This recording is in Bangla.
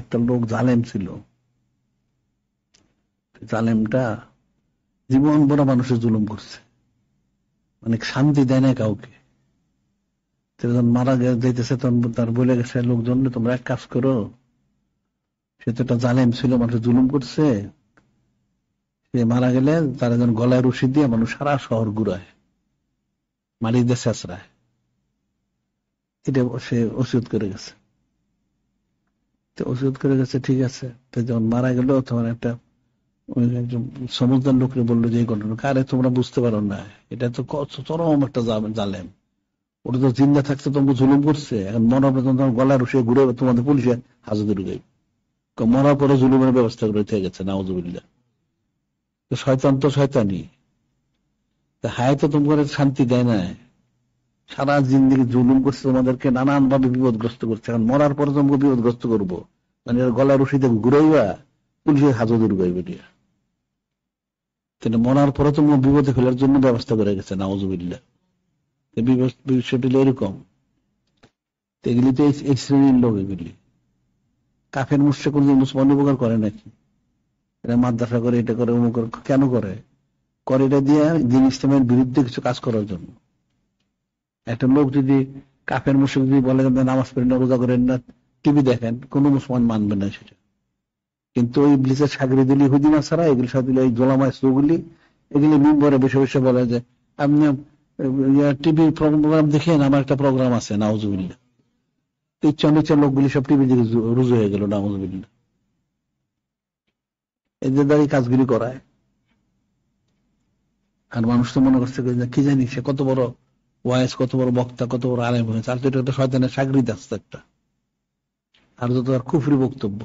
একটা লোক জালেম ছিল, জালেমটা জীবন ভরা মানুষের জুলুম করছে, মানে শান্তি দেয় না কাউকে। যখন মারা যাইতেছে তখন তার বলে গেছে লোকজন, তোমরা এক কাজ করো, সে তো একটা জালেম ছিল, মানুষের জুলুম করছে, সে মারা গেলে তার একজন গলায় রশি দিয়ে মানুষ সারা শহর ঘুরায়, মারি দিয়ে শেষরায়। এটা সে ওসিয়ত করে গেছে। তো ওসিয়ত করে গেছে, ঠিক আছে। তো যখন মারা গেল তখন একটা একজন সমুদ্রের লোকরে বললো যে এই ঘটনা, আরে তোমরা বুঝতে পারো না, এটা তো চরম একটা জালেম, ওটা তো জিন্দা থাকতে তোমাকে জুলুম করছে, এখন মরার পর তোমার গলায় রসিয়ে ঘুরে তোমাদের পুলিশে হাজতে ঢুকে মরার পরে জুলুমের ব্যবস্থা করে থেকে গেছে, নাউজুবিল্লাহ। তো শয়তান তো শয়তানি, হায় তো তোমাদের শান্তি দেয় না, সারা জিন্দিগি জুলুম করছে, তোমাদেরকে নানান ভাবে বিপদগ্রস্ত করছে, এখন মরার পরে তোমাকে বিপদগ্রস্ত করবো, মানে গলায় রশিতে ঘুরাইবা পুলিশের হাজতে ঢুকাইবে দিয়া। মরার পরে তোমাকে বিপদে ফেলার জন্য ব্যবস্থা করে গেছে, নাউজুবিল্লাহ। বিষয়টি এরকম। এগুলি তো এই শ্রেণীর লোক, এগুলি কাফের মুশরিক কোন মুসলমান উপকার করে নাকি? এরা মাদ্রাসা করে, এটা করে, অমুক করে, কেন করে? করে এটা দিয়ে দিন ইসলামের বিরুদ্ধে কিছু কাজ করার জন্য। একটা লোক যদি কাফের মুশরিক যদি বলে নামাজ পড়েন না, রোজা করেন না, টিভি দেখেন, কোন মুসলমান মানবে না সেটা। কিন্তু ওই ইবলিসের সাগরে দিলি হুদিনা ছাড়া এগুলির সাথে এই জোলামায় সুগুলি, এগুলি মিম্বরে বসে বসে বলে যে আপনি টিভি প্রোগ্রাম দেখেন, আমার একটা প্রোগ্রাম আছে, নাউজুবিল্লাহ। ইচ্ছা অনিচ্ছা লোকগুলি সব টিভি দিকে রুজু হয়ে গেল, নাউজুবিল্লাহ। এদের দ্বারা কাজগুলি করায়। আর মানুষ তো মনে করছে কি জানি সে কত বড় ওয়াইস, কত বড় বক্তা, কত বড় আলেম হয়েছে, আর তো এটা একটা শয়তানের সাগরিদ আসছে একটা, আর যত আর কুফরি বক্তব্য।